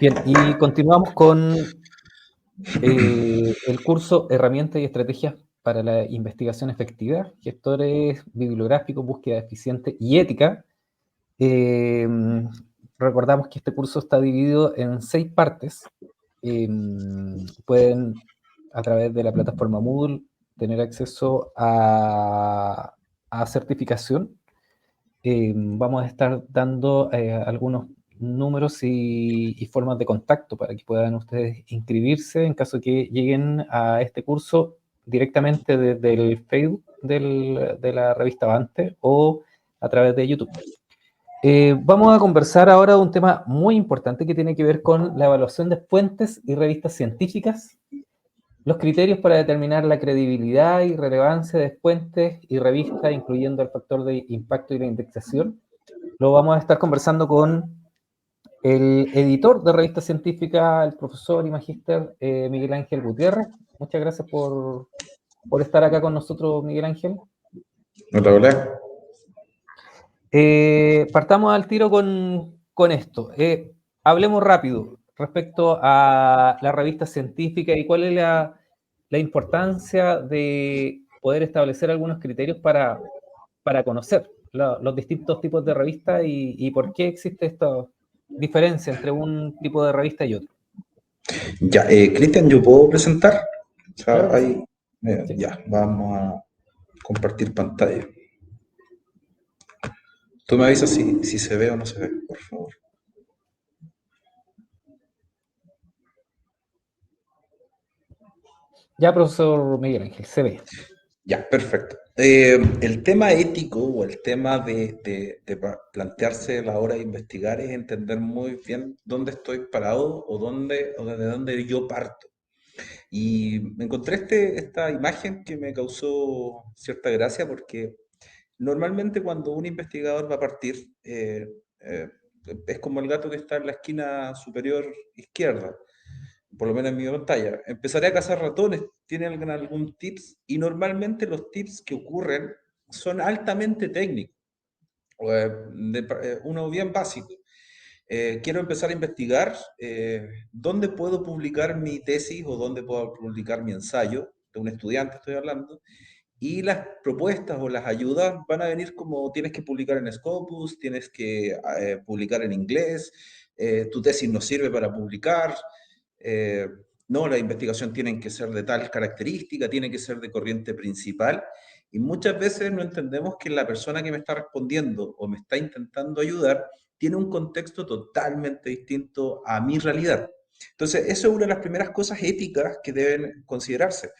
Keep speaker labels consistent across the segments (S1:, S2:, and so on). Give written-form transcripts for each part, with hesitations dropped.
S1: Bien, y continuamos con el curso Herramientas y Estrategias para la Investigación Efectiva, Gestores Bibliográficos, Búsqueda Eficiente y Ética. Eh, Recordamos que este curso está dividido en 6 partes. Pueden, a través de la plataforma Moodle, tener acceso a certificación. Vamos a estar dando algunos números y formas de contacto para que puedan ustedes inscribirse en caso que lleguen a este curso directamente desde el Facebook de la revista Avante o a través de YouTube. Vamos a conversar ahora de un tema muy importante que tiene que ver con la evaluación de fuentes y revistas científicas, los criterios para determinar la credibilidad y relevancia de fuentes y revistas, incluyendo el factor de impacto y la indexación. Lo vamos a estar conversando con el editor de revista científica, el profesor y magíster Miguel Ángel Gutiérrez. Muchas gracias por estar acá con nosotros, Miguel Ángel.
S2: Hola, hola.
S1: Partamos al tiro con esto. Hablemos rápido respecto a la revista científica y cuál es la importancia de poder establecer algunos criterios para conocer los distintos tipos de revistas y por qué existe esta diferencia entre un tipo de revista y otro.
S2: Ya, Cristian, ¿yo puedo presentar? O sea,
S1: Claro que sí. Sí.
S2: ya, vamos a compartir pantalla. Tú me avisas si se ve o no se ve, por favor.
S1: Ya, profesor Miguel Ángel, se ve.
S2: Ya, perfecto. El tema ético o el tema de plantearse a la hora de investigar es entender muy bien dónde estoy parado o desde dónde yo parto. Y me encontré esta imagen que me causó cierta gracia porque normalmente cuando un investigador va a partir, eh, es como el gato que está en la esquina superior izquierda, por lo menos en mi pantalla. Empezaré a cazar ratones, ¿tienen algún tips? Y normalmente los tips que ocurren son altamente técnicos, uno bien básico. Quiero empezar a investigar dónde puedo publicar mi tesis o dónde puedo publicar mi ensayo, de un estudiante estoy hablando, y las propuestas o las ayudas van a venir como tienes que publicar en Scopus, tienes que publicar en inglés, tu tesis no sirve para publicar, eh, no, la investigación tiene que ser de tal característica, tiene que ser de corriente principal, y muchas veces no entendemos que la persona que me está respondiendo o me está intentando ayudar tiene un contexto totalmente distinto a mi realidad. Entonces, eso es una de las primeras cosas éticas que deben considerarse.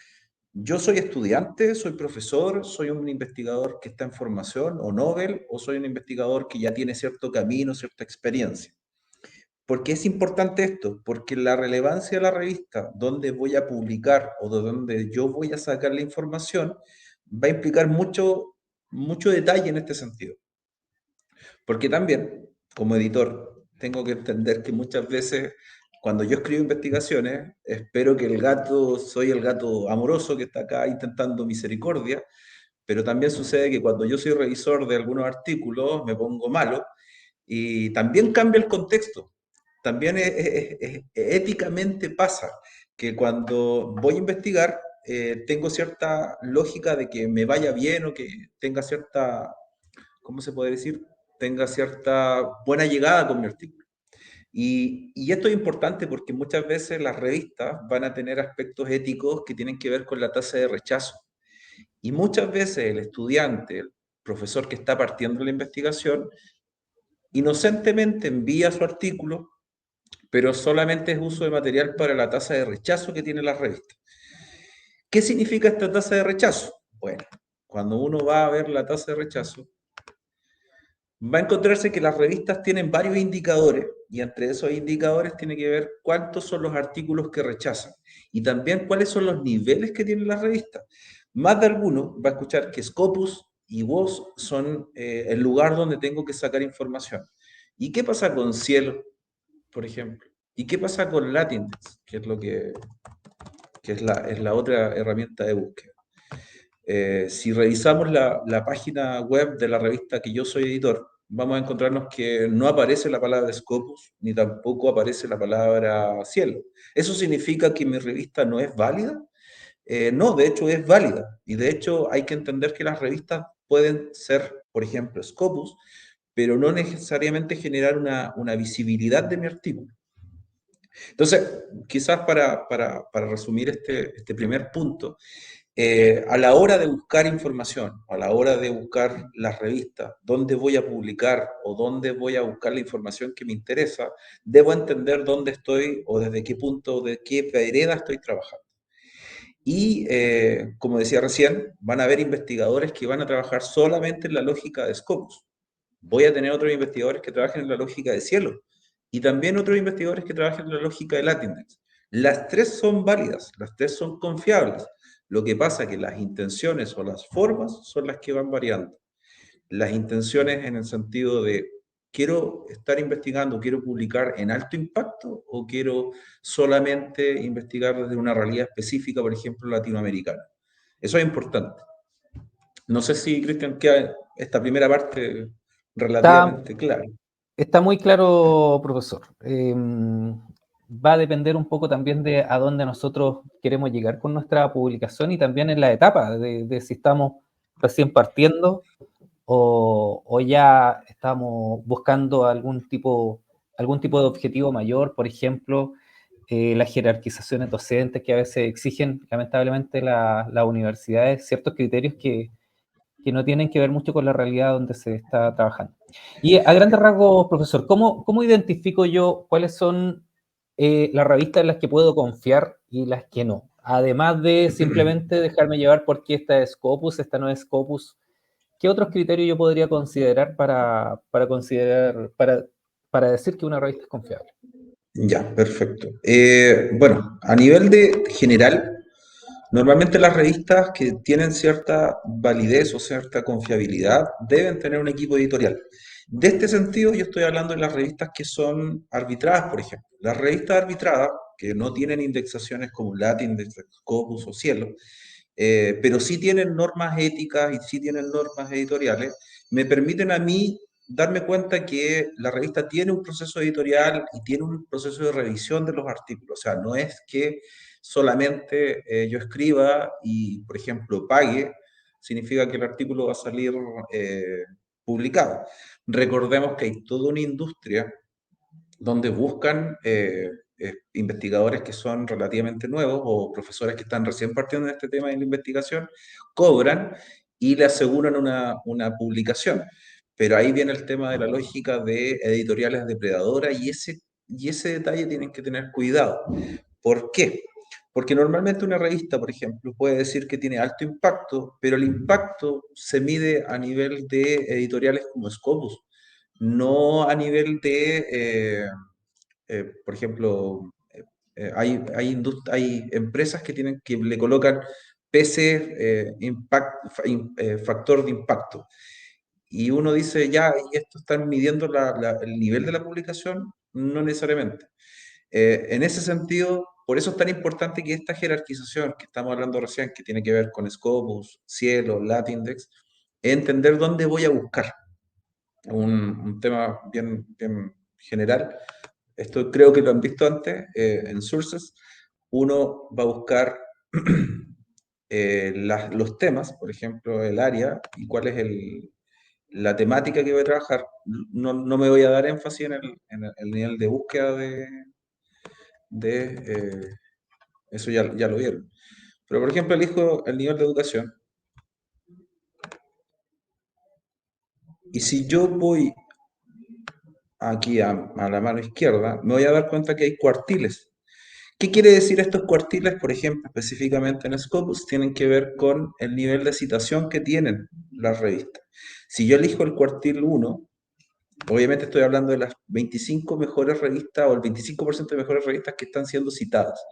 S2: Yo soy estudiante, soy profesor, soy un investigador que está en formación o Nobel, o soy un investigador que ya tiene cierto camino, cierta experiencia. ¿Por qué es importante esto? Porque la relevancia de la revista, donde voy a publicar o de donde yo voy a sacar la información, va a implicar mucho detalle en este sentido. Porque también, como editor, tengo que entender que muchas veces cuando yo escribo investigaciones, espero que soy el gato amoroso que está acá intentando misericordia, pero también sucede que cuando yo soy revisor de algunos artículos me pongo malo y también cambia el contexto. También éticamente pasa que cuando voy a investigar tengo cierta lógica de que me vaya bien o que tenga cierta, ¿cómo se puede decir? Tenga cierta buena llegada con mi artículo. Y esto es importante porque muchas veces las revistas van a tener aspectos éticos que tienen que ver con la tasa de rechazo. Y muchas veces el estudiante, el profesor que está partiendo la investigación, inocentemente envía su artículo, pero solamente es uso de material para la tasa de rechazo que tiene la revista. ¿Qué significa esta tasa de rechazo? Bueno, cuando uno va a ver la tasa de rechazo, va a encontrarse que las revistas tienen varios indicadores y entre esos indicadores tiene que ver cuántos son los artículos que rechazan y también cuáles son los niveles que tienen las revistas. Más de alguno va a escuchar que Scopus y WOS son el lugar donde tengo que sacar información. ¿Y qué pasa con Cielo, por ejemplo? ¿Y qué pasa con Latindex, que es la otra herramienta de búsqueda? Si revisamos la página web de la revista que yo soy editor, vamos a encontrarnos que no aparece la palabra Scopus, ni tampoco aparece la palabra cielo. ¿Eso significa que mi revista no es válida? No, de hecho es válida. Y de hecho hay que entender que las revistas pueden ser, por ejemplo, Scopus, pero no necesariamente generar una visibilidad de mi artículo. Entonces, quizás para resumir este primer punto, a la hora de buscar información, a la hora de buscar las revistas, dónde voy a publicar o dónde voy a buscar la información que me interesa, debo entender dónde estoy o desde qué punto, de qué vereda estoy trabajando. Y como decía recién, van a haber investigadores que van a trabajar solamente en la lógica de Scopus. Voy a tener otros investigadores que trabajen en la lógica de Cielo y también otros investigadores que trabajen en la lógica de Latindex. Las tres son válidas, las tres son confiables. Lo que pasa es que las intenciones o las formas son las que van variando. Las intenciones en el sentido de quiero estar investigando, quiero publicar en alto impacto o quiero solamente investigar desde una realidad específica, por ejemplo, latinoamericana. Eso es importante. No sé si, Cristian, queda esta primera parte
S1: Está,
S2: relativamente clara.
S1: está muy claro, profesor. Va a depender un poco también de a dónde nosotros queremos llegar con nuestra publicación y también en la etapa de si estamos recién partiendo o ya estamos buscando algún tipo de objetivo mayor, por ejemplo, las jerarquizaciones docentes que a veces exigen, lamentablemente, las universidades, ciertos criterios que no tienen que ver mucho con la realidad donde se está trabajando. Y a grandes rasgos, profesor, ¿cómo identifico yo cuáles son las revistas en las que puedo confiar y las que no? Además de simplemente dejarme llevar porque esta es Scopus, esta no es Scopus, ¿qué otros criterios yo podría considerar para decir que una revista es confiable?
S2: Ya, perfecto. Bueno, a nivel de general, normalmente las revistas que tienen cierta validez o cierta confiabilidad deben tener un equipo editorial. De este sentido, yo estoy hablando de las revistas que son arbitradas, por ejemplo. Las revistas arbitradas, que no tienen indexaciones como Latin, Scopus o Cielo, pero sí tienen normas éticas y sí tienen normas editoriales, me permiten a mí darme cuenta que la revista tiene un proceso editorial y tiene un proceso de revisión de los artículos. O sea, no es que solamente yo escriba y, por ejemplo, pague, significa que el artículo va a salir publicado. Recordemos que hay toda una industria donde buscan investigadores que son relativamente nuevos o profesores que están recién partiendo en este tema de la investigación, cobran y le aseguran una publicación. Pero ahí viene el tema de la lógica de editoriales depredadoras y ese detalle tienen que tener cuidado. ¿Por qué? Porque normalmente una revista, por ejemplo, puede decir que tiene alto impacto, pero el impacto se mide a nivel de editoriales como Scopus, no a nivel de, por ejemplo, hay empresas que tienen que le colocan PC factor de impacto. Y uno dice, ya, ¿y esto están midiendo el nivel de la publicación? No necesariamente. En ese sentido, por eso es tan importante que esta jerarquización que estamos hablando recién, que tiene que ver con Scopus, Cielo, Latindex, entender dónde voy a buscar. Un tema bien general. Esto creo que lo han visto antes en Sources. Uno va a buscar los temas, por ejemplo, el área y cuál es la temática que voy a trabajar. No me voy a dar énfasis en el nivel de búsqueda de eso ya lo vieron. Pero, por ejemplo, elijo el nivel de educación. Y si yo voy aquí a la mano izquierda, me voy a dar cuenta que hay cuartiles. ¿Qué quiere decir estos cuartiles? Por ejemplo, específicamente en Scopus, tienen que ver con el nivel de citación que tienen las revistas. Si yo elijo el cuartil 1, obviamente estoy hablando de las 25 mejores revistas o el 25% de mejores revistas que están siendo citadas.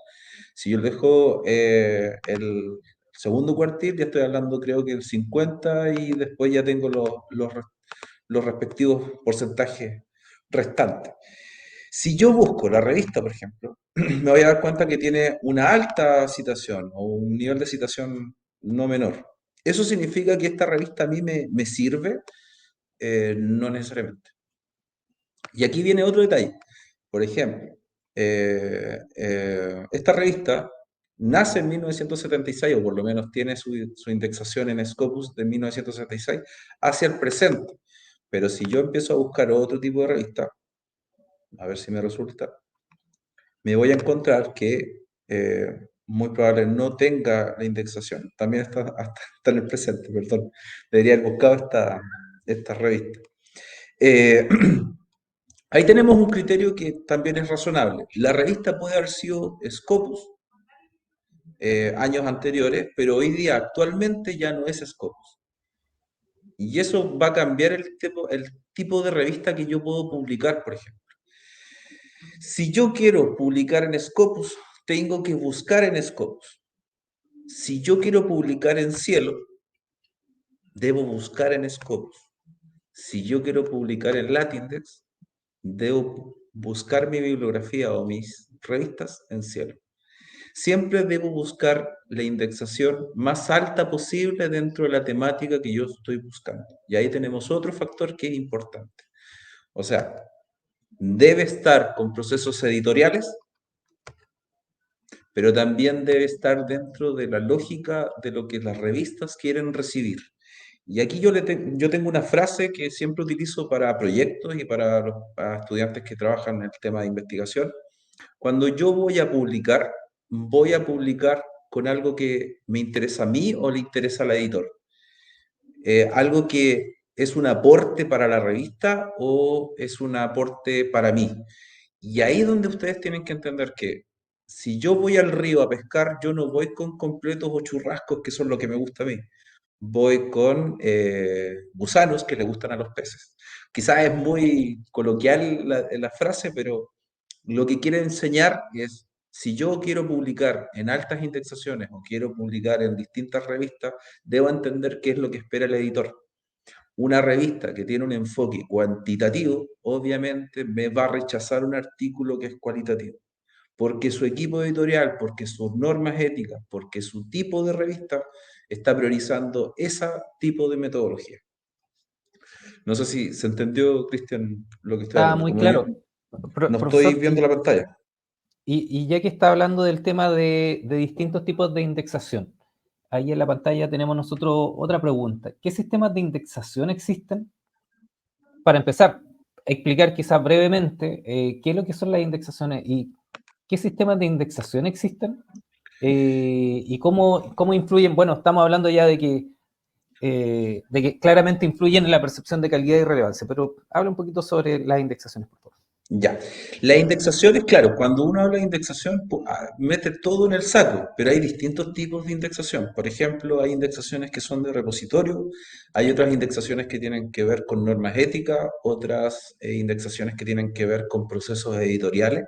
S2: Si yo dejo el segundo cuartil, ya estoy hablando creo que el 50 y después ya tengo los respectivos porcentajes restantes. Si yo busco la revista, por ejemplo, me voy a dar cuenta que tiene una alta citación o un nivel de citación no menor. Eso significa que esta revista a mí me sirve. no necesariamente. Y aquí viene otro detalle. Por ejemplo, esta revista nace en 1976, o por lo menos tiene su indexación en Scopus de 1976, hacia el presente. Pero si yo empiezo a buscar otro tipo de revista, a ver si me resulta, me voy a encontrar que muy probable no tenga la indexación. También está en el presente, perdón. Debería haber buscado esta revista. Eh, Ahí tenemos un criterio que también es razonable. La revista puede haber sido Scopus años anteriores, pero hoy día actualmente ya no es Scopus. Y eso va a cambiar el tipo de revista que yo puedo publicar, por ejemplo. Si yo quiero publicar en Scopus, tengo que buscar en Scopus. Si yo quiero publicar en Cielo, debo buscar en Scopus. Si yo quiero publicar en Latindex, debo buscar mi bibliografía o mis revistas en Cielo. Siempre debo buscar la indexación más alta posible dentro de la temática que yo estoy buscando. Y ahí tenemos otro factor que es importante. O sea, debe estar con procesos editoriales, pero también debe estar dentro de la lógica de lo que las revistas quieren recibir. Y aquí yo tengo una frase que siempre utilizo para proyectos y para estudiantes que trabajan en el tema de investigación. Cuando yo voy a publicar con algo que me interesa a mí o le interesa al editor. Algo que es un aporte para la revista o es un aporte para mí. Y ahí es donde ustedes tienen que entender que si yo voy al río a pescar, yo no voy con completos o churrascos, que son lo que me gusta a mí. Voy con gusanos que le gustan a los peces. Quizás es muy coloquial la frase, pero lo que quiere enseñar es, si yo quiero publicar en altas indexaciones o quiero publicar en distintas revistas, debo entender qué es lo que espera el editor. Una revista que tiene un enfoque cuantitativo, obviamente me va a rechazar un artículo que es cualitativo, porque su equipo editorial, porque sus normas éticas, porque su tipo de revista está priorizando ese tipo de metodología. No sé si se entendió, Cristian, lo que estoy
S1: Está
S2: hablando.
S1: muy
S2: Como yo
S1: claro.
S2: no estoy
S1: Profesor,
S2: viendo la pantalla.
S1: y ya que está hablando del tema de distintos tipos de indexación, ahí en la pantalla tenemos nosotros otra pregunta. ¿Qué sistemas de indexación existen? Para empezar, explicar quizás brevemente qué es lo que son las indexaciones y qué sistemas de indexación existen y cómo influyen. Bueno, estamos hablando ya de que claramente influyen en la percepción de calidad y relevancia, pero habla un poquito sobre las indexaciones, por favor.
S2: Ya. La indexación es claro, cuando uno habla de indexación, mete todo en el saco, pero hay distintos tipos de indexación. Por ejemplo, hay indexaciones que son de repositorio, hay otras indexaciones que tienen que ver con normas éticas, otras indexaciones que tienen que ver con procesos editoriales.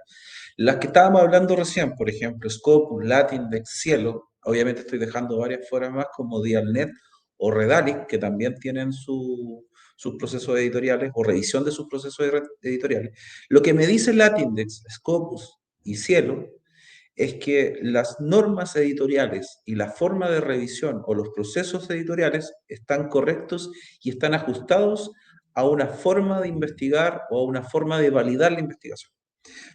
S2: Las que estábamos hablando recién, por ejemplo, Scopus, Latindex, Cielo, obviamente estoy dejando varias fuera más como Dialnet o Redalyc, que también tienen sus procesos editoriales o revisión de sus procesos editoriales. Lo que me dice Latindex, Scopus y Cielo es que las normas editoriales y la forma de revisión o los procesos editoriales están correctos y están ajustados a una forma de investigar o a una forma de validar la investigación.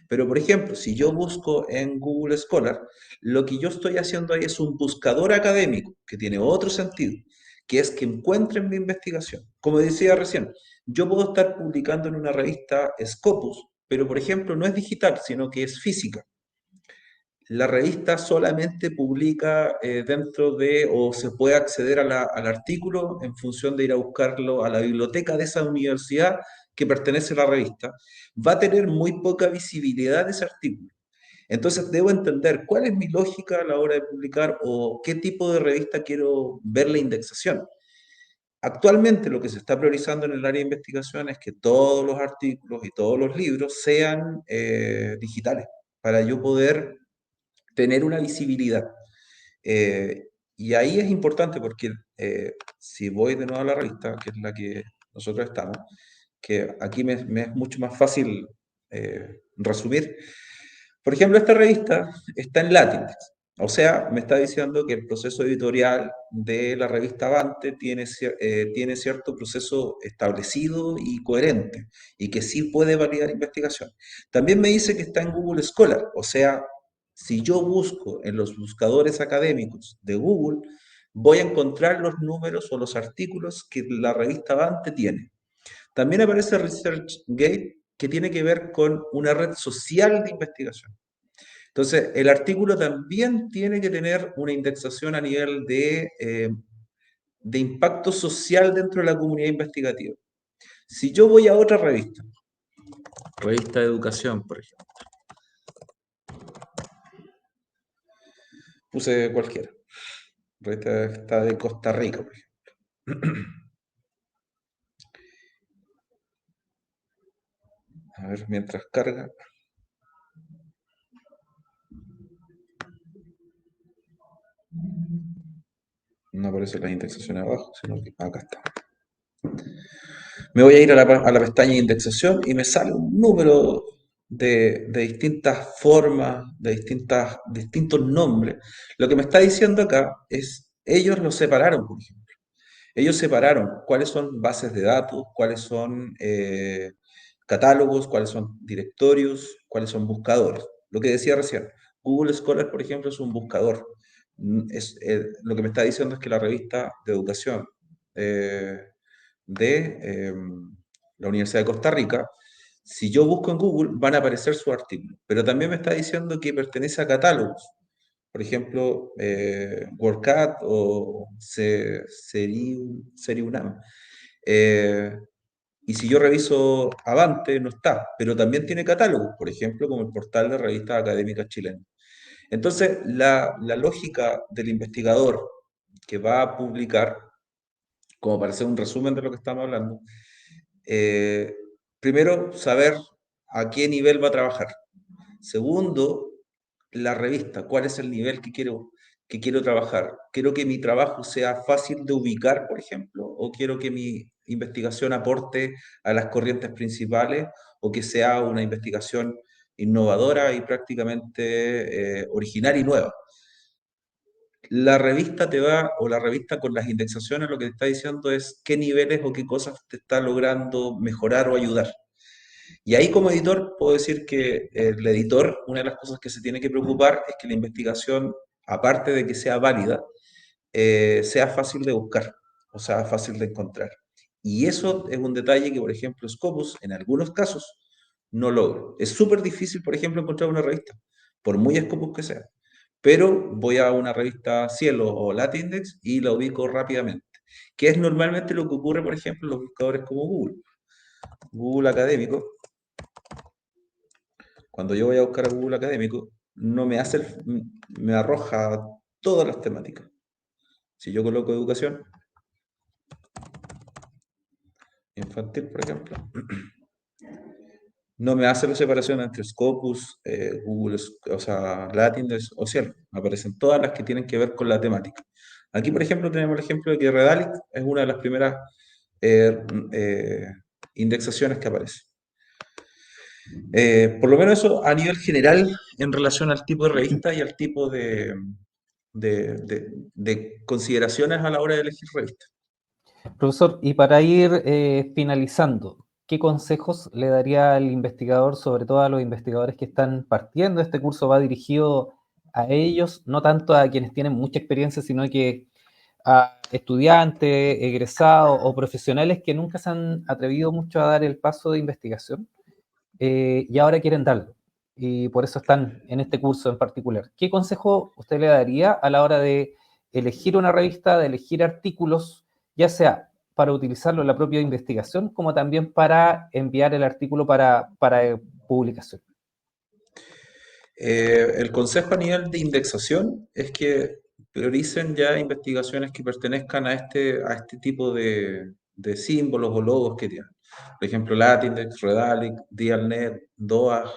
S2: Pero, por ejemplo, si yo busco en Google Scholar, lo que yo estoy haciendo ahí es un buscador académico, que tiene otro sentido, que es que encuentren mi investigación. Como decía recién, yo puedo estar publicando en una revista Scopus, pero, por ejemplo, no es digital, sino que es física. La revista solamente publica dentro de, o se puede acceder al artículo en función de ir a buscarlo a la biblioteca de esa universidad que pertenece a la revista. Va a tener muy poca visibilidad ese artículo. Entonces debo entender cuál es mi lógica a la hora de publicar o qué tipo de revista quiero ver la indexación. Actualmente lo que se está priorizando en el área de investigación es que todos los artículos y todos los libros sean digitales para yo poder tener una visibilidad. Y ahí es importante porque si voy de nuevo a la revista, que es la que nosotros estamos, que aquí me es mucho más fácil resumir. Por ejemplo, esta revista está en Latindex. O sea, me está diciendo que el proceso editorial de la revista Avante tiene cierto proceso establecido y coherente, y que sí puede validar investigación. También me dice que está en Google Scholar, o sea, si yo busco en los buscadores académicos de Google, voy a encontrar los números o los artículos que la revista Avante tiene. También aparece ResearchGate, que tiene que ver con una red social de investigación. Entonces, el artículo también tiene que tener una indexación a nivel de impacto social dentro de la comunidad investigativa. Si yo voy a otra revista, revista de educación, por ejemplo, puse cualquiera, revista está de Costa Rica, por ejemplo. A ver, mientras carga, no aparece la indexación abajo, sino que acá está. Me voy a ir a la pestaña de indexación y me sale un número de distintas formas, distintos nombres. Lo que me está diciendo acá es, ellos lo separaron, por ejemplo. Ellos separaron cuáles son bases de datos, cuáles son catálogos, cuáles son directorios, cuáles son buscadores. Lo que decía recién, Google Scholar, por ejemplo, es un buscador. Lo que me está diciendo es que la revista de educación eh, de la Universidad de Costa Rica, si yo busco en Google, van a aparecer sus artículos. Pero también me está diciendo que pertenece a catálogos. Por ejemplo, WordCat o Seriunam. Eh, y si yo reviso Avante, no está, pero también tiene catálogos, por ejemplo, como el portal de revistas académicas chilenas. Entonces, la lógica del investigador que va a publicar, como para hacer un resumen de lo que estamos hablando, eh, primero, saber a qué nivel va a trabajar. Segundo, la revista, cuál es el nivel que quiero trabajar. ¿Quiero que mi trabajo sea fácil de ubicar, por ejemplo? ¿O quiero que mi investigación aporte a las corrientes principales? ¿O que sea una investigación innovadora y prácticamente original y nueva? La revista o la revista con las indexaciones, lo que te está diciendo es qué niveles o qué cosas te está logrando mejorar o ayudar. Y ahí como editor puedo decir que el editor, una de las cosas que se tiene que preocupar es que la investigación, aparte de que sea válida, sea fácil de buscar, o sea, fácil de encontrar. Y eso es un detalle que, por ejemplo, Scopus, en algunos casos, no logra. Es súper difícil, por ejemplo, encontrar una revista, por muy Scopus que sea. Pero voy a una revista Cielo o Latindex y la ubico rápidamente, que es normalmente lo que ocurre, por ejemplo, en los buscadores como Google. Google Académico, cuando yo voy a buscar a Google Académico, no me hace, me arroja todas las temáticas. Si yo coloco educación infantil, por ejemplo, no me hace la separación entre Scopus, Google, o sea, Latindex o Cielo. Me aparecen todas las que tienen que ver con la temática. Aquí, por ejemplo, tenemos el ejemplo de que Redalic es una de las primeras eh, eh, indexaciones que aparece. Por lo menos eso a nivel general en relación al tipo de revista y al tipo de consideraciones a la hora de elegir revista.
S1: Profesor, y para ir finalizando, ¿qué consejos le daría al investigador, sobre todo a los investigadores que están partiendo? Este curso va dirigido a ellos, no tanto a quienes tienen mucha experiencia, sino que a estudiantes, egresados o profesionales que nunca se han atrevido mucho a dar el paso de investigación y ahora quieren darlo. Y por eso están en este curso en particular. ¿Qué consejo usted le daría a la hora de elegir una revista, de elegir artículos, ya sea para utilizarlo en la propia investigación, como también para enviar el artículo para publicación?
S2: El consejo a nivel de indexación es que prioricen ya investigaciones que pertenezcan a este tipo de símbolos o logos que tienen. Por ejemplo, Latindex, Redalic, Dialnet, DOAG,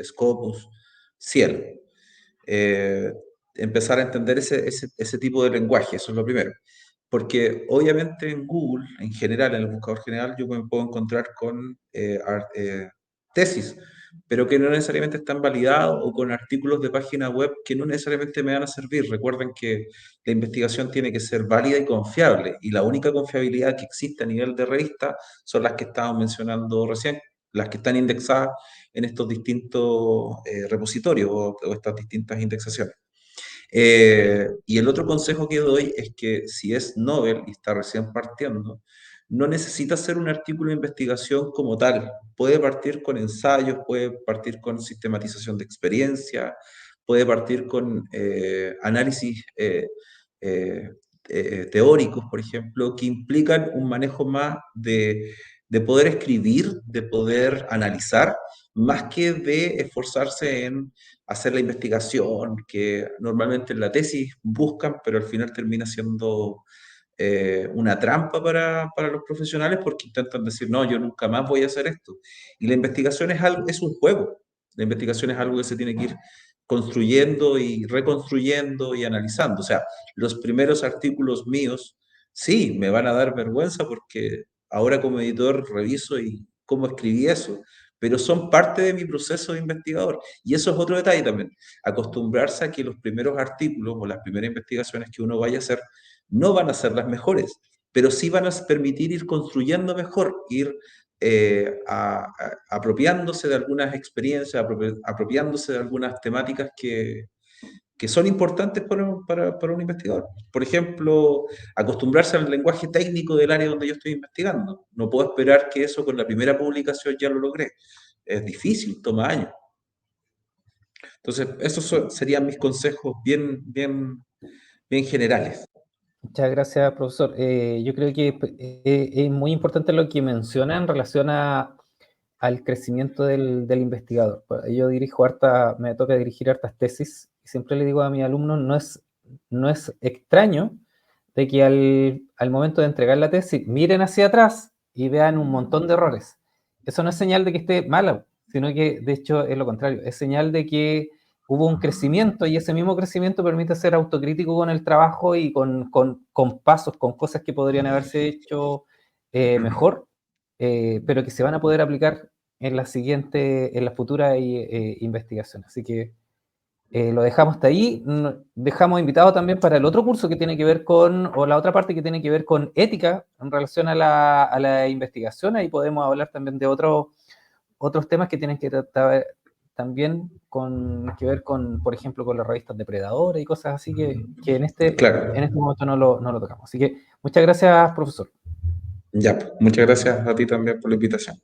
S2: Scopus, Cielo. Eh, Empezar a entender ese tipo de lenguaje, eso es lo primero. Porque obviamente en Google, en general, en el buscador general, yo me puedo encontrar con tesis pero que no necesariamente están validados, o con artículos de página web que no necesariamente me van a servir. Recuerden que la investigación tiene que ser válida y confiable, y la única confiabilidad que existe a nivel de revista son las que estábamos mencionando recién, las que están indexadas en estos distintos repositorios o estas distintas indexaciones. Y el otro consejo que doy es que si es novel y está recién partiendo, no necesita hacer un artículo de investigación como tal. Puede partir con ensayos, puede partir con sistematización de experiencia, puede partir con análisis eh, teóricos, por ejemplo, que implican un manejo más de poder escribir, de poder analizar, más que de esforzarse en hacer la investigación que normalmente en la tesis buscan, pero al final termina siendo una trampa para los profesionales, porque intentan decir, no, yo nunca más voy a hacer esto. Y la investigación es, algo, es un juego. La investigación es algo que se tiene que ir construyendo y reconstruyendo y analizando. O sea, los primeros artículos míos, sí, me van a dar vergüenza porque ahora como editor reviso y cómo escribí eso, pero son parte de mi proceso de investigador. Y eso es otro detalle también, acostumbrarse a que los primeros artículos o las primeras investigaciones que uno vaya a hacer no van a ser las mejores, pero sí van a permitir ir construyendo mejor, ir apropiándose de algunas experiencias, apropiándose de algunas temáticas que son importantes para un investigador. Por ejemplo, acostumbrarse al lenguaje técnico del área donde yo estoy investigando. No puedo esperar que eso con la primera publicación ya lo logré. Es difícil, toma años. Entonces, esos serían mis consejos bien generales.
S1: Muchas gracias, profesor. Yo creo que es muy importante lo que menciona en relación al crecimiento del investigador. Yo me toca dirigir hartas tesis, y siempre le digo a mis alumnos, no es extraño de que al momento de entregar la tesis miren hacia atrás y vean un montón de errores. Eso no es señal de que esté mala, sino que de hecho es lo contrario, es señal de que hubo un crecimiento, y ese mismo crecimiento permite ser autocrítico con el trabajo y con pasos, con cosas que podrían haberse hecho mejor, pero que se van a poder aplicar en las futuras investigaciones. Así que lo dejamos hasta ahí. Dejamos invitado también para el otro curso que tiene que ver o la otra parte que tiene que ver con ética en relación a la investigación. Ahí podemos hablar también de otros temas que tienen que tratar también que ver con, por ejemplo, con las revistas depredadores y cosas así que
S2: Claro.
S1: en este momento no lo tocamos. Así que muchas gracias, profesor.
S2: Ya, pues, muchas gracias a ti también por la invitación.